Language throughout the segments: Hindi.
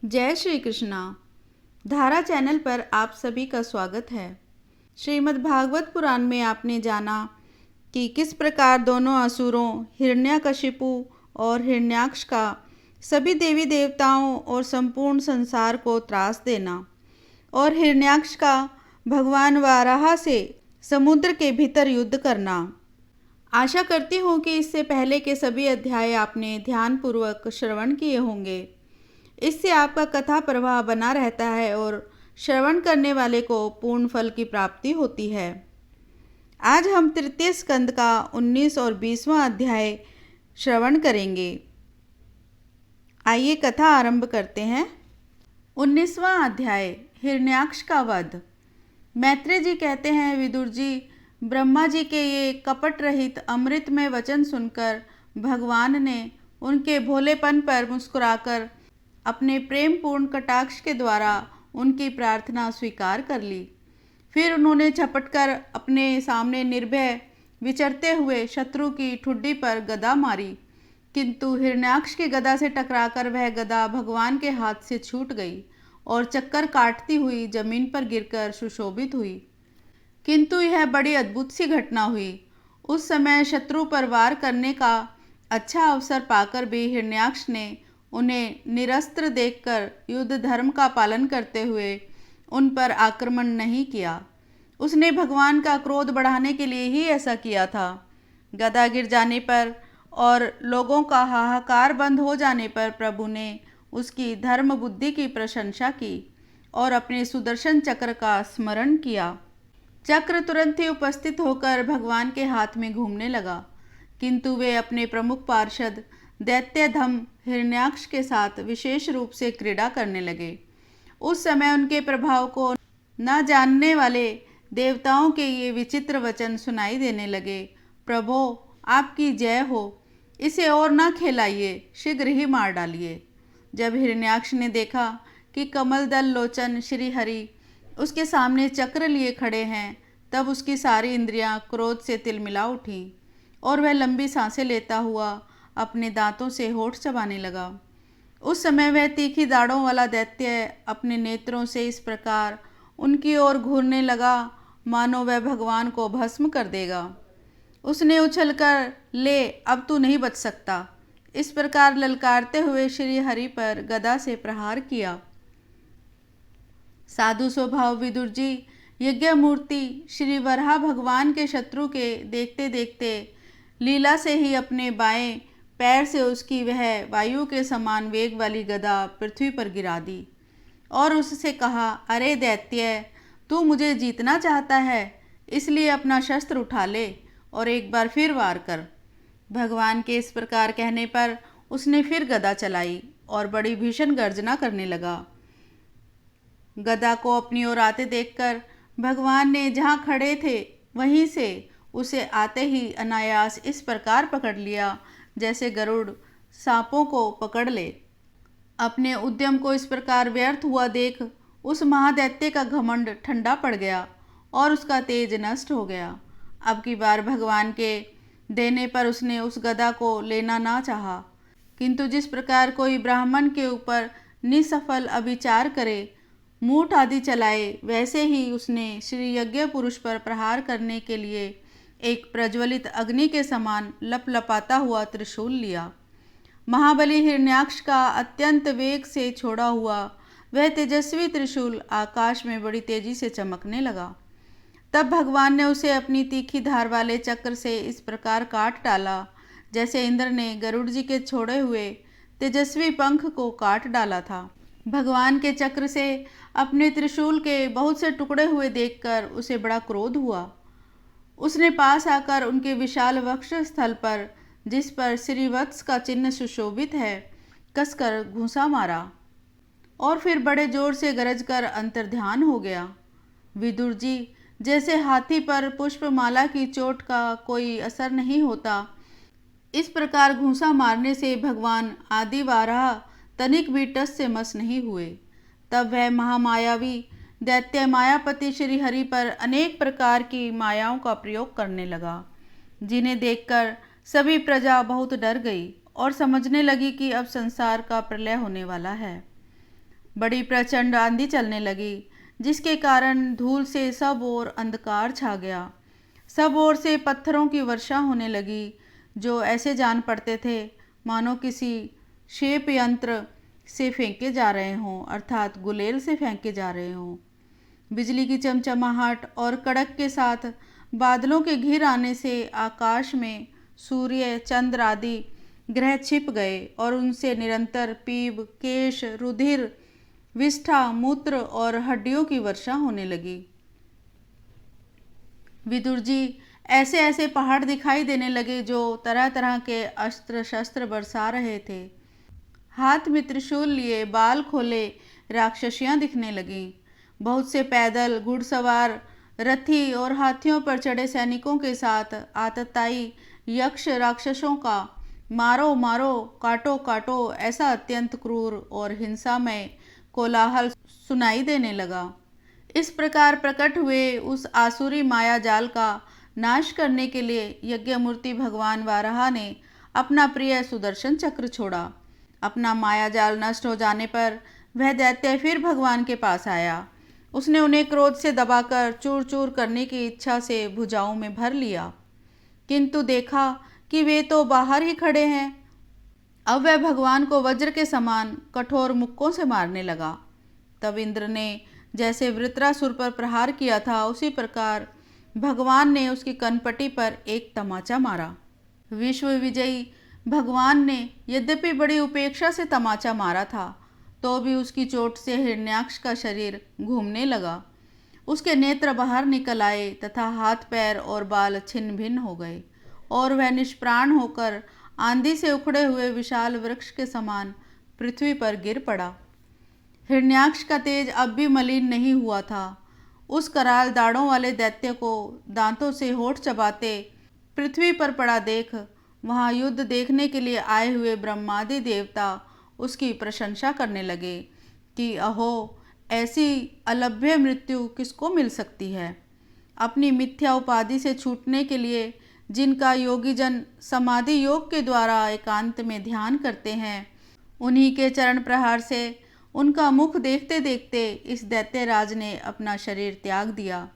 जय श्री कृष्णा। धारा चैनल पर आप सभी का स्वागत है। श्रीमद् भागवत पुराण में आपने जाना कि किस प्रकार दोनों असुरों हिरण्यकशिपु और हिरण्याक्ष का सभी देवी देवताओं और संपूर्ण संसार को त्रास देना और हिरण्याक्ष का भगवान वाराह से समुद्र के भीतर युद्ध करना। आशा करती हूँ कि इससे पहले के सभी अध्याय आपने ध्यानपूर्वक श्रवण किए होंगे। इससे आपका कथा प्रवाह बना रहता है और श्रवण करने वाले को पूर्ण फल की प्राप्ति होती है। आज हम तृतीय स्कंद का 19 और 20वां अध्याय श्रवण करेंगे। आइए कथा आरंभ करते हैं। 19वां अध्याय, हिरण्याक्ष का वध। मैत्रेय जी कहते हैं, विदुर जी, ब्रह्मा जी के ये कपट रहित अमृतमय वचन सुनकर भगवान ने उनके भोलेपन पर मुस्कुराकर अपने प्रेम पूर्ण कटाक्ष के द्वारा उनकी प्रार्थना स्वीकार कर ली। फिर उन्होंने झपटकर अपने सामने निर्भय विचरते हुए शत्रु की ठुड्डी पर गदा मारी, किंतु हिरण्याक्ष की गदा से टकराकर वह गदा भगवान के हाथ से छूट गई और चक्कर काटती हुई जमीन पर गिरकर सुशोभित हुई। किंतु यह बड़ी अद्भुत सी घटना हुई। उस समय शत्रु पर वार करने का अच्छा अवसर पाकर भी हिरण्याक्ष ने उन्हें निरस्त्र देखकर युद्ध धर्म का पालन करते हुए उन पर आक्रमण नहीं किया। उसने भगवान का क्रोध बढ़ाने के लिए ही ऐसा किया था। गदा गिर जाने पर और लोगों का हाहाकार बंद हो जाने पर प्रभु ने उसकी धर्म बुद्धि की प्रशंसा की और अपने सुदर्शन चक्र का स्मरण किया। चक्र तुरंत ही उपस्थित होकर भगवान के हाथ में घूमने लगा, किंतु वे अपने प्रमुख पार्षद दैत्यधम हिरण्याक्ष के साथ विशेष रूप से क्रीड़ा करने लगे। उस समय उनके प्रभाव को न जानने वाले देवताओं के ये विचित्र वचन सुनाई देने लगे। प्रभो, आपकी जय हो, इसे और न खेलाइए, शीघ्र ही मार डालिए। जब हिरण्याक्ष ने देखा कि कमल दल लोचन श्री हरि उसके सामने चक्र लिए खड़े हैं, तब उसकी सारी इंद्रियां क्रोध से तिलमिला उठीं और वह लंबी सांसें लेता हुआ अपने दांतों से होठ चबाने लगा। उस समय वह तीखी दाढ़ों वाला दैत्य अपने नेत्रों से इस प्रकार उनकी ओर घूरने लगा मानो वह भगवान को भस्म कर देगा। उसने उछलकर, ले, अब तू नहीं बच सकता, इस प्रकार ललकारते हुए श्री हरि पर गदा से प्रहार किया। साधु स्वभाव विदुर जी, यज्ञ मूर्ति श्री वराह भगवान के शत्रु के देखते देखते लीला से ही अपने बाएं पैर से उसकी वह वायु के समान वेग वाली गदा पृथ्वी पर गिरा दी और उससे कहा, अरे दैत्य, तू मुझे जीतना चाहता है, इसलिए अपना शस्त्र उठा ले और एक बार फिर वार कर। भगवान के इस प्रकार कहने पर उसने फिर गदा चलाई और बड़ी भीषण गर्जना करने लगा। गदा को अपनी ओर आते देखकर भगवान ने जहाँ खड़े थे वहीं से उसे आते ही अनायास इस प्रकार पकड़ लिया जैसे गरुड़ सांपों को पकड़ ले। अपने उद्यम को इस प्रकार व्यर्थ हुआ देख उस महादैत्य का घमंड ठंडा पड़ गया और उसका तेज नष्ट हो गया। अब की बार भगवान के देने पर उसने उस गदा को लेना ना चाहा, किंतु जिस प्रकार कोई ब्राह्मण के ऊपर निसफल अभिचार करे, मूठ आदि चलाए, वैसे ही उसने श्री यज्ञ पुरुष पर प्रहार करने के लिए एक प्रज्वलित अग्नि के समान लपलपाता हुआ त्रिशूल लिया। महाबली हिरण्याक्ष का अत्यंत वेग से छोड़ा हुआ वह तेजस्वी त्रिशूल आकाश में बड़ी तेजी से चमकने लगा। तब भगवान ने उसे अपनी तीखी धार वाले चक्र से इस प्रकार काट डाला जैसे इंद्र ने गरुड़ जी के छोड़े हुए तेजस्वी पंख को काट डाला था। भगवान के चक्र से अपने त्रिशूल के बहुत से टुकड़े हुए देखकर उसे बड़ा क्रोध हुआ। उसने पास आकर उनके विशाल वक्ष स्थल पर, जिस पर श्रीवत्स का चिन्ह सुशोभित है, कसकर घूंसा मारा और फिर बड़े जोर से गरजकर अंतर्ध्यान हो गया। विदुर जी, जैसे हाथी पर पुष्पमाला की चोट का कोई असर नहीं होता, इस प्रकार घूंसा मारने से भगवान आदि वाराह तनिक भी टस से मस नहीं हुए। तब वह महामायावी दैत्य मायापति श्री हरि पर अनेक प्रकार की मायाओं का प्रयोग करने लगा, जिन्हें देखकर सभी प्रजा बहुत डर गई और समझने लगी कि अब संसार का प्रलय होने वाला है। बड़ी प्रचंड आंधी चलने लगी, जिसके कारण धूल से सब ओर अंधकार छा गया। सब ओर से पत्थरों की वर्षा होने लगी, जो ऐसे जान पड़ते थे मानो किसी क्षेप यंत्र से फेंके जा रहे हों, अर्थात गुलेल से फेंके जा रहे हों। बिजली की चमचमाहट और कड़क के साथ बादलों के घिर आने से आकाश में सूर्य, चंद्र आदि ग्रह छिप गए और उनसे निरंतर पीप, केश, रुधिर, विष्ठा, मूत्र और हड्डियों की वर्षा होने लगी। विदुर जी, ऐसे ऐसे पहाड़ दिखाई देने लगे जो तरह तरह के अस्त्र शस्त्र बरसा रहे थे। हाथ में त्रिशूल लिए बाल खोले राक्षसियां दिखने लगीं। बहुत से पैदल, घुड़सवार, रथी और हाथियों पर चढ़े सैनिकों के साथ आतताई यक्ष राक्षसों का मारो मारो, काटो काटो ऐसा अत्यंत क्रूर और हिंसामय कोलाहल सुनाई देने लगा। इस प्रकार प्रकट हुए उस आसुरी माया जाल का नाश करने के लिए यज्ञमूर्ति भगवान वाराह ने अपना प्रिय सुदर्शन चक्र छोड़ा। अपना माया जाल नष्ट हो जाने पर वह दैत्य फिर भगवान के पास आया। उसने उन्हें क्रोध से दबाकर चूर चूर करने की इच्छा से भुजाओं में भर लिया, किंतु देखा कि वे तो बाहर ही खड़े हैं। अब वह भगवान को वज्र के समान कठोर मुक्कों से मारने लगा। तब इंद्र ने जैसे वृत्रासुर पर प्रहार किया था, उसी प्रकार भगवान ने उसकी कनपटी पर एक तमाचा मारा। विश्व विजयी भगवान ने यद्यपि बड़ी उपेक्षा से तमाचा मारा था, तो भी उसकी चोट से हिरण्याक्ष का शरीर घूमने लगा। उसके नेत्र बाहर निकल आए तथा हाथ, पैर और बाल छिन्न भिन्न हो गए और वह निष्प्राण होकर आंधी से उखड़े हुए विशाल वृक्ष के समान पृथ्वी पर गिर पड़ा। हिरण्याक्ष का तेज अब भी मलिन नहीं हुआ था। उस कराल दाढ़ों वाले दैत्य को दांतों से होठ चबाते पृथ्वी पर पड़ा देख वहां युद्ध देखने के लिए आए हुए ब्रह्मादि देवता उसकी प्रशंसा करने लगे कि अहो, ऐसी अलभ्य मृत्यु किसको मिल सकती है। अपनी मिथ्या उपाधि से छूटने के लिए जिनका योगी जन समाधि योग के द्वारा एकांत में ध्यान करते हैं, उन्हीं के चरण प्रहार से उनका मुख देखते देखते इस दैत्यराज ने अपना शरीर त्याग दिया।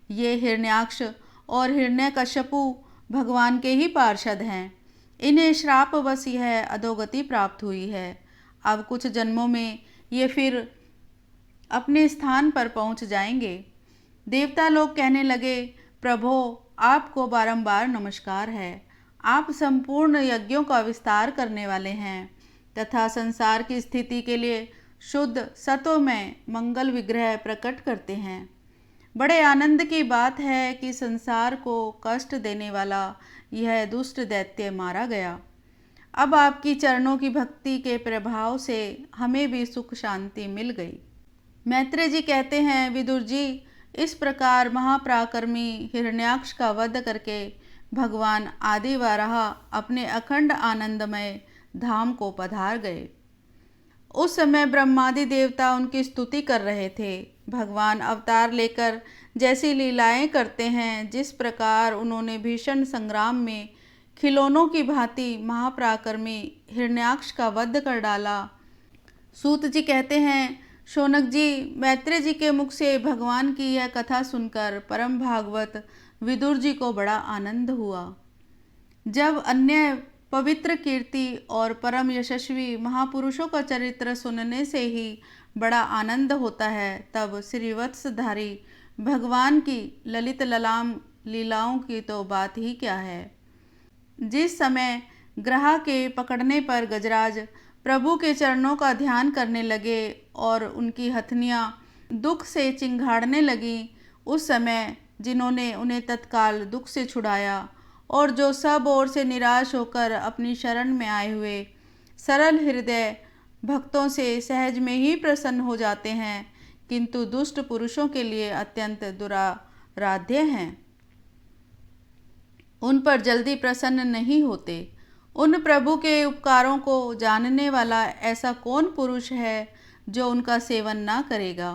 ये हिरण्याक्ष और हिरण्यकश्यपु भगवान के ही पार्षद हैं। इन्हें श्रापवश यह अधोगति प्राप्त हुई है। अब कुछ जन्मों में ये फिर अपने स्थान पर पहुंच जाएंगे। देवता लोग कहने लगे, प्रभो, आपको बारंबार नमस्कार है। आप संपूर्ण यज्ञों का विस्तार करने वाले हैं तथा संसार की स्थिति के लिए शुद्ध सतोमय मंगल विग्रह प्रकट करते हैं। बड़े आनंद की बात है कि संसार को कष्ट देने वाला यह दुष्ट दैत्य मारा गया। अब आपकी चरणों की भक्ति के प्रभाव से हमें भी सुख शांति मिल गई। मैत्रेय जी कहते हैं, विदुर जी, इस प्रकार महापराक्रमी हिरण्याक्ष का वध करके भगवान आदि वाराह अपने अखंड आनंदमय धाम को पधार गए। उस समय ब्रह्मादि देवता उनकी स्तुति कर रहे थे। भगवान अवतार लेकर जैसी लीलाएं करते हैं, जिस प्रकार उन्होंने भीषण संग्राम में खिलौनों की भांति महापराक्रमी हिरण्याक्ष का वध कर डाला। सूत जी कहते हैं, शौनक जी, मैत्रेय जी के मुख से भगवान की यह कथा सुनकर परम भागवत विदुर जी को बड़ा आनंद हुआ। जब अन्य पवित्र कीर्ति और परम यशस्वी महापुरुषों का चरित्र सुनने से ही बड़ा आनंद होता है, तब श्रीवत्सधारी भगवान की ललित ललाम लीलाओं की तो बात ही क्या है। जिस समय ग्रह के पकड़ने पर गजराज प्रभु के चरणों का ध्यान करने लगे और उनकी हथनियाँ दुख से चिंघाड़ने लगीं, उस समय जिन्होंने उन्हें तत्काल दुख से छुड़ाया और जो सब ओर से निराश होकर अपनी शरण में आए हुए सरल हृदय भक्तों से सहज में ही प्रसन्न हो जाते हैं, किंतु दुष्ट पुरुषों के लिए अत्यंत दुराराध्य हैं, उन पर जल्दी प्रसन्न नहीं होते। उन प्रभु के उपकारों को जानने वाला ऐसा कौन पुरुष है जो उनका सेवन ना करेगा।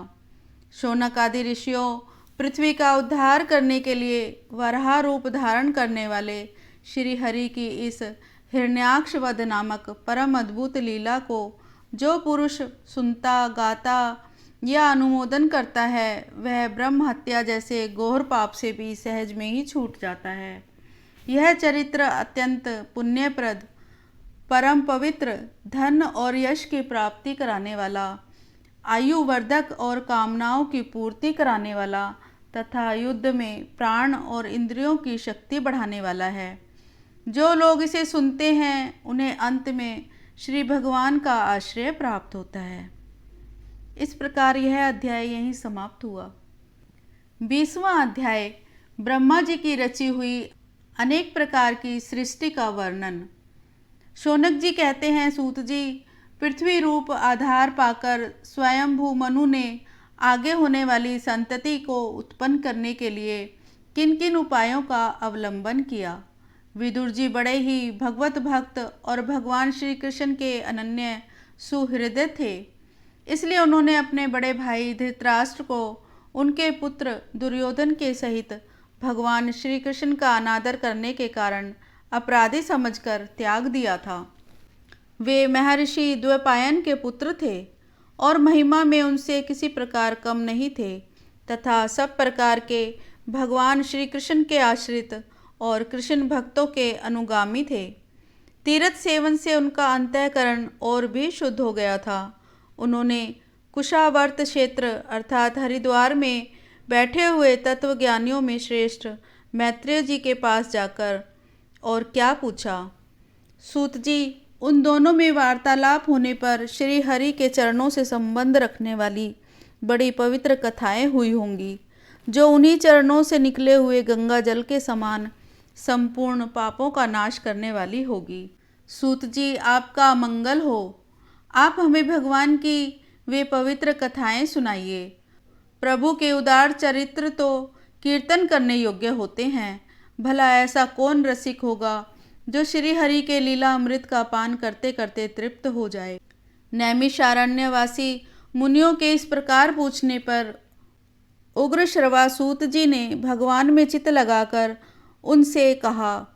शौनक आदि ऋषियों, पृथ्वी का उद्धार करने के लिए वराह रूप धारण करने वाले श्री हरि की इस हिरण्याक्ष वध नामक परम अद्भुत लीला को जो पुरुष सुनता, गाता या अनुमोदन करता है वह ब्रह्म हत्या जैसे घोर पाप से भी सहज में ही छूट जाता है। यह चरित्र अत्यंत पुण्यप्रद, परम पवित्र, धन और यश की प्राप्ति कराने वाला, आयुवर्धक और कामनाओं की पूर्ति कराने वाला तथा युद्ध में प्राण और इंद्रियों की शक्ति बढ़ाने वाला है। जो लोग इसे सुनते हैं उन्हें अंत में श्री भगवान का आश्रय प्राप्त होता है। इस प्रकार यह अध्याय यहीं समाप्त हुआ। 20वां अध्याय ब्रह्मा जी की रची हुई अनेक प्रकार की सृष्टि का वर्णन। शौनक जी कहते हैं, सूत जी, पृथ्वी रूप आधार पाकर स्वयंभू मनु ने आगे होने वाली संतति को उत्पन्न करने के लिए किन किन उपायों का अवलंबन किया। विदुर जी बड़े ही भगवत भक्त और भगवान श्री कृष्ण के अनन्य सुहृदय थे, इसलिए उन्होंने अपने बड़े भाई धृतराष्ट्र को उनके पुत्र दुर्योधन के सहित भगवान श्री कृष्ण का अनादर करने के कारण अपराधी समझकर त्याग दिया था। वे महर्षि द्वैपायन के पुत्र थे और महिमा में उनसे किसी प्रकार कम नहीं थे तथा सब प्रकार के भगवान श्री कृष्ण के आश्रित और कृष्ण भक्तों के अनुगामी थे। तीर्थ सेवन से उनका अंतःकरण और भी शुद्ध हो गया था। उन्होंने कुशावर्त क्षेत्र अर्थात हरिद्वार में बैठे हुए तत्वज्ञानियों में श्रेष्ठ मैत्रेय जी के पास जाकर और क्या पूछा। सूत जी, उन दोनों में वार्तालाप होने पर श्री हरि के चरणों से संबंध रखने वाली बड़ी पवित्र कथाएं हुई होंगी, जो उन्हीं चरणों से निकले हुए गंगा जल के समान संपूर्ण पापों का नाश करने वाली होगी। सूत जी, आपका मंगल हो। आप हमें भगवान की वे पवित्र कथाएं सुनाइए। प्रभु के उदार चरित्र तो कीर्तन करने योग्य होते हैं। भला ऐसा कौन रसिक होगा जो श्री हरि के लीला अमृत का पान करते करते तृप्त हो जाए। नैमिषारण्यवासी मुनियों के इस प्रकार पूछने पर उग्र श्रवासूत जी ने भगवान में चित्त लगाकर उनसे कहा,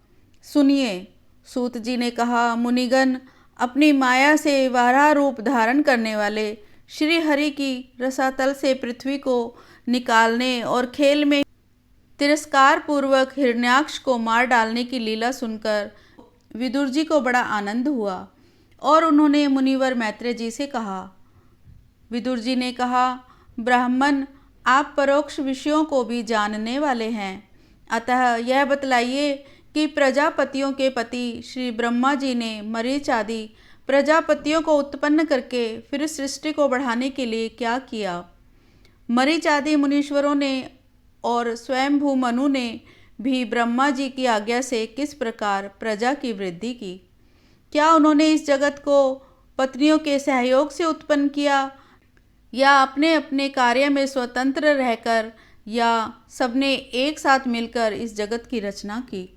सुनिए। सूत जी ने कहा, मुनिगण, अपनी माया से वाराह रूप धारण करने वाले श्री हरि की रसातल से पृथ्वी को निकालने और खेल में तिरस्कार पूर्वक हिरण्याक्ष को मार डालने की लीला सुनकर विदुर जी को बड़ा आनंद हुआ और उन्होंने मुनिवर मैत्रेय जी से कहा। विदुर जी ने कहा, ब्राह्मण, आप परोक्ष विषयों को भी जानने वाले हैं, अतः यह बतलाइए कि प्रजापतियों के पति श्री ब्रह्मा जी ने मरीच आदि प्रजापतियों को उत्पन्न करके फिर सृष्टि को बढ़ाने के लिए क्या किया। मरीच आदि मुनीश्वरों ने और स्वयंभू मनु ने भी ब्रह्मा जी की आज्ञा से किस प्रकार प्रजा की वृद्धि की। क्या उन्होंने इस जगत को पत्नियों के सहयोग से उत्पन्न किया या अपने अपने कार्य में स्वतंत्र रहकर, या सबने एक साथ मिलकर इस जगत की रचना की।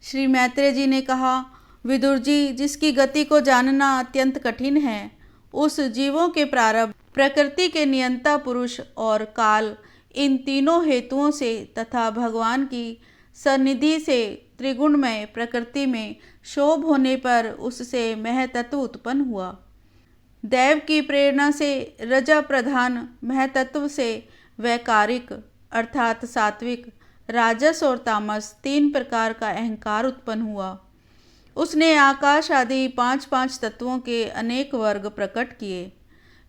श्री मैत्रेय जी ने कहा, विदुर जी, जिसकी गति को जानना अत्यंत कठिन है, उस जीवों के प्रारब्ध, प्रकृति के नियंता पुरुष और काल, इन तीनों हेतुओं से तथा भगवान की सन्निधि से त्रिगुणमय प्रकृति में शोभ होने पर उससे महतत्व उत्पन्न हुआ। दैव की प्रेरणा से रजा प्रधान महतत्व से वैकारिक अर्थात सात्विक, राजस और तामस 3 प्रकार का अहंकार उत्पन्न हुआ। उसने आकाश आदि 5-5 तत्वों के अनेक वर्ग प्रकट किए।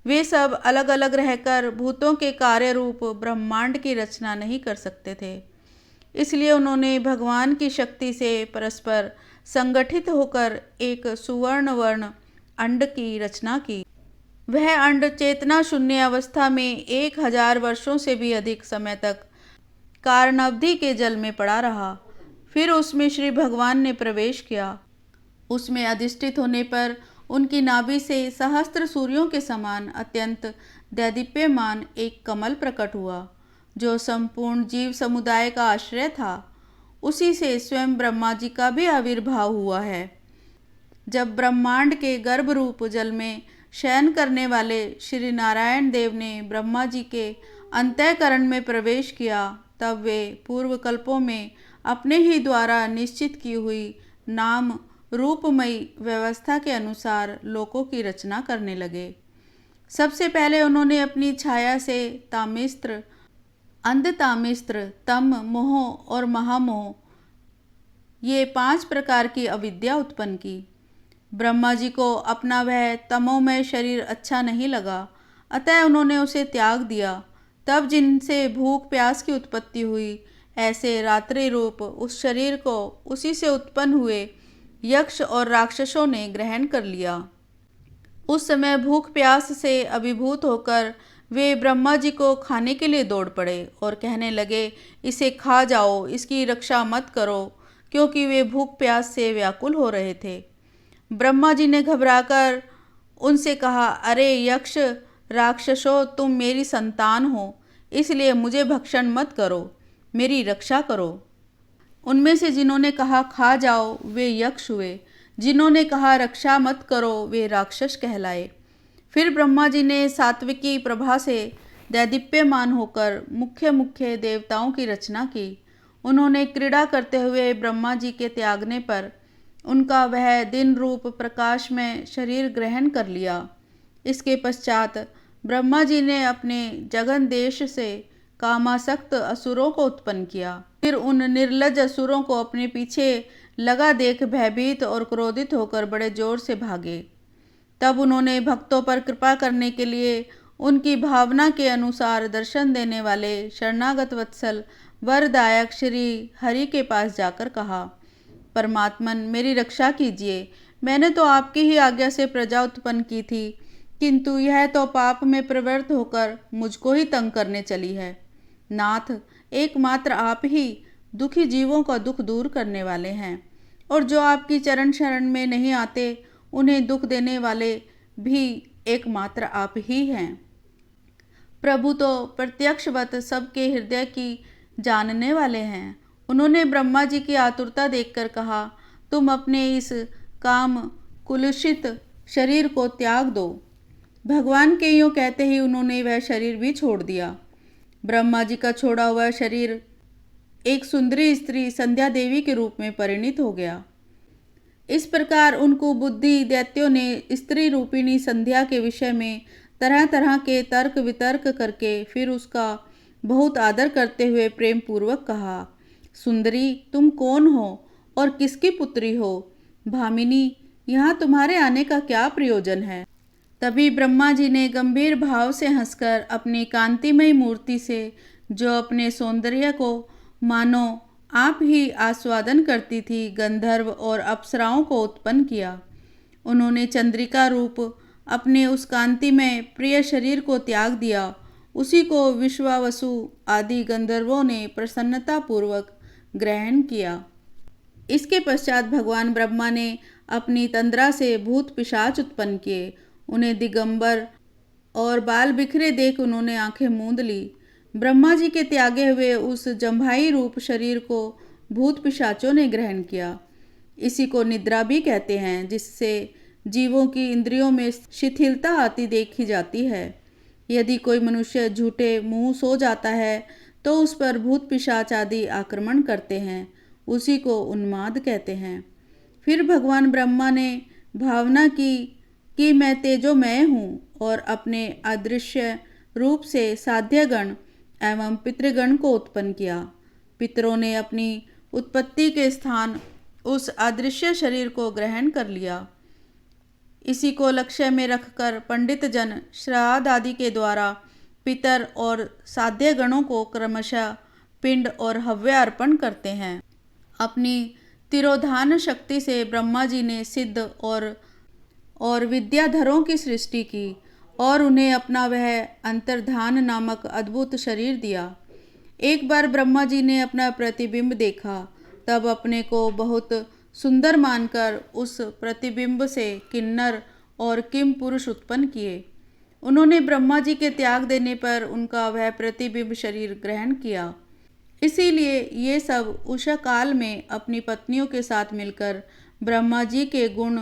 वे सब अलग अलग रहकर भूतों के कार्य रूप ब्रह्मांड की रचना नहीं कर सकते थे, इसलिए उन्होंने भगवान की शक्ति से परस्पर संगठित होकर एक सुवर्ण वर्ण अंड की रचना की। वह अंड चेतना शून्य अवस्था में 1000 वर्षों से भी अधिक समय तक कारणावधि के जल में पड़ा रहा। फिर उसमें श्री भगवान ने प्रवेश किया। उसमें अधिष्ठित होने पर उनकी नाभि से सहस्त्र सूर्यों के समान अत्यंत दैदीप्यमान एक कमल प्रकट हुआ, जो संपूर्ण जीव समुदाय का आश्रय था। उसी से स्वयं ब्रह्मा जी का भी आविर्भाव हुआ है। जब ब्रह्मांड के गर्भ रूप जल में शयन करने वाले श्री नारायण देव ने ब्रह्मा जी के अंतःकरण में प्रवेश किया, तब वे पूर्व कल्पों में अपने ही द्वारा निश्चित की हुई नाम रूपमयी व्यवस्था के अनुसार लोकों की रचना करने लगे। सबसे पहले उन्होंने अपनी छाया से तामिस्त्र, अंधतामिस्त्र, तम, मोह और महामोह, ये 5 प्रकार की अविद्या उत्पन्न की। ब्रह्मा जी को अपना वह तमोमय शरीर अच्छा नहीं लगा, अतः उन्होंने उसे त्याग दिया। तब जिनसे भूख प्यास की उत्पत्ति हुई, ऐसे रात्रि रूप उस शरीर को उसी से उत्पन्न हुए यक्ष और राक्षसों ने ग्रहण कर लिया। उस समय भूख प्यास से अभिभूत होकर वे ब्रह्मा जी को खाने के लिए दौड़ पड़े और कहने लगे, इसे खा जाओ, इसकी रक्षा मत करो, क्योंकि वे भूख प्यास से व्याकुल हो रहे थे। ब्रह्मा जी ने घबराकर उनसे कहा, अरे यक्ष राक्षसों, तुम मेरी संतान हो, इसलिए मुझे भक्षण मत करो, मेरी रक्षा करो। उनमें से जिन्होंने कहा खा जाओ वे यक्ष हुए, जिन्होंने कहा रक्षा मत करो वे राक्षस कहलाए। फिर ब्रह्मा जी ने सात्विकी प्रभा से दैदीप्यमान होकर मुख्य मुख्य देवताओं की रचना की। उन्होंने क्रीड़ा करते हुए ब्रह्मा जी के त्यागने पर उनका वह दिन रूप प्रकाश में शरीर ग्रहण कर लिया। इसके पश्चात ब्रह्मा जी ने अपने जगन देश से कामासक्त असुरों को उत्पन्न किया। फिर उन निर्लज असुरों को अपने पीछे लगा देख भयभीत और क्रोधित होकर बड़े जोर से भागे। तब उन्होंने भक्तों पर कृपा करने के लिए उनकी भावना के अनुसार दर्शन देने वाले शरणागत वत्सल वरदायक श्री हरि के पास जाकर कहा, परमात्मन मेरी रक्षा कीजिए, मैंने तो आपकी ही आज्ञा से प्रजा उत्पन्न की थी, किंतु यह तो पाप में प्रवृत्त होकर मुझको ही तंग करने चली है। नाथ, एकमात्र आप ही दुखी जीवों का दुख दूर करने वाले हैं, और जो आपकी चरण शरण में नहीं आते उन्हें दुख देने वाले भी एकमात्र आप ही हैं। प्रभु तो प्रत्यक्षवत सबके हृदय की जानने वाले हैं। उन्होंने ब्रह्मा जी की आतुरता देखकर कहा, तुम अपने इस काम कुलुषित शरीर को त्याग दो। भगवान के यूँ कहते ही उन्होंने वह शरीर भी छोड़ दिया। ब्रह्मा जी का छोड़ा हुआ शरीर एक सुंदरी स्त्री संध्या देवी के रूप में परिणित हो गया। इस प्रकार उनको बुद्धि दैत्यों ने स्त्री रूपिणी संध्या के विषय में तरह तरह के तर्क वितर्क करके फिर उसका बहुत आदर करते हुए प्रेम पूर्वक कहा, सुंदरी तुम कौन हो और किसकी पुत्री हो? भामिनी, यहाँ तुम्हारे आने का क्या प्रयोजन है? तभी ब्रह्मा जी ने गंभीर भाव से हंसकर अपनी कांतिमय मूर्ति से, जो अपने सौंदर्य को मानो आप ही आस्वादन करती थी, गंधर्व और अप्सराओं को उत्पन्न किया। उन्होंने चंद्रिका रूप अपने उस कांतिमय प्रिय शरीर को त्याग दिया। उसी को विश्वावसु आदि गंधर्वों ने प्रसन्नता पूर्वक ग्रहण किया। इसके पश्चात भगवान ब्रह्मा ने अपनी तंद्रा से भूत पिशाच उत्पन्न किए। उन्हें दिगंबर और बाल बिखरे देख उन्होंने आंखें मूंद ली। ब्रह्मा जी के त्यागे हुए उस जम्भाई रूप शरीर को भूत पिशाचों ने ग्रहण किया। इसी को निद्रा भी कहते हैं, जिससे जीवों की इंद्रियों में शिथिलता आती देखी जाती है। यदि कोई मनुष्य झूठे मुंह सो जाता है तो उस पर भूत पिशाच आदि आक्रमण करते हैं, उसी को उन्माद कहते हैं। फिर भगवान ब्रह्मा ने भावना की कि मैं तेजोमय हूँ और अपने अदृश्य रूप से साध्यगण एवं पितृगण को उत्पन्न किया। पितरों ने अपनी उत्पत्ति के स्थान उस अदृश्य शरीर को ग्रहण कर लिया। इसी को लक्ष्य में रखकर पंडित जन श्राद्ध आदि के द्वारा पितर और साध्य गणों को क्रमशः पिंड और हव्य अर्पण करते हैं। अपनी तिरोधान शक्ति से ब्रह्मा जी ने सिद्ध और विद्याधरों की सृष्टि की और उन्हें अपना वह अंतर्धान नामक अद्भुत शरीर दिया। एक बार ब्रह्मा जी ने अपना प्रतिबिंब देखा, तब अपने को बहुत सुंदर मानकर उस प्रतिबिंब से किन्नर और किम पुरुष उत्पन्न किए। उन्होंने ब्रह्मा जी के त्याग देने पर उनका वह प्रतिबिंब शरीर ग्रहण किया। इसीलिए ये सब उषा काल में अपनी पत्नियों के साथ मिलकर ब्रह्मा जी के गुण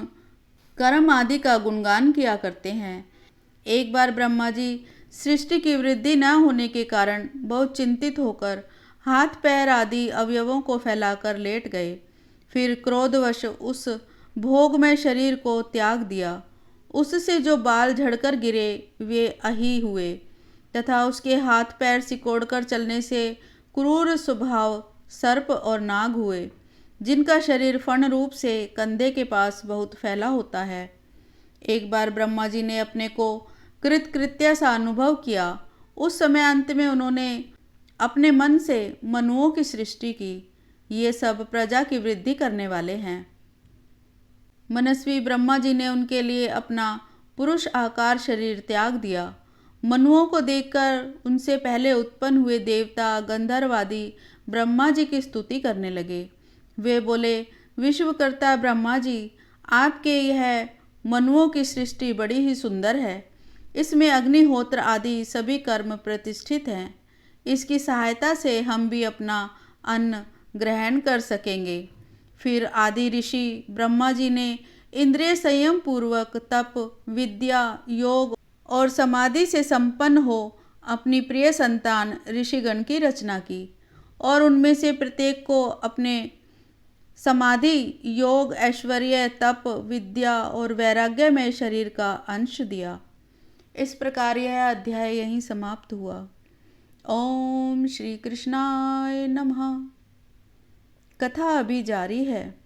कर्म आदि का गुणगान किया करते हैं। एक बार ब्रह्मा जी सृष्टि की वृद्धि न होने के कारण बहुत चिंतित होकर हाथ पैर आदि अवयवों को फैलाकर लेट गए। फिर क्रोधवश उस भोगमय शरीर को त्याग दिया। उससे जो बाल झड़कर गिरे वे अही हुए तथा उसके हाथ पैर सिकोड़कर चलने से क्रूर स्वभाव सर्प और नाग हुए, जिनका शरीर फण रूप से कंधे के पास बहुत फैला होता है। एक बार ब्रह्मा जी ने अपने को कृतकृत्य सा अनुभव किया। उस समय अंत में उन्होंने अपने मन से मनुओं की सृष्टि की। ये सब प्रजा की वृद्धि करने वाले हैं। मनस्वी ब्रह्मा जी ने उनके लिए अपना पुरुष आकार शरीर त्याग दिया। मनुओं को देखकर उनसे पहले उत्पन्न हुए देवता गंधर्व आदि ब्रह्मा जी की स्तुति करने लगे। वे बोले, विश्वकर्ता ब्रह्मा जी, आपके यह मनुओं की सृष्टि बड़ी ही सुंदर है। इसमें अग्निहोत्र आदि सभी कर्म प्रतिष्ठित हैं। इसकी सहायता से हम भी अपना अन्न ग्रहण कर सकेंगे। फिर आदि ऋषि ब्रह्मा जी ने इंद्रिय संयम पूर्वक तप, विद्या, योग और समाधि से संपन्न हो अपनी प्रिय संतान ऋषिगण की रचना की और उनमें से प्रत्येक को अपने समाधि, योग, ऐश्वर्य, तप, विद्या और वैराग्य में शरीर का अंश दिया। इस प्रकार यह अध्याय यहीं समाप्त हुआ। ओम श्री कृष्णाय नमः। कथा अभी जारी है।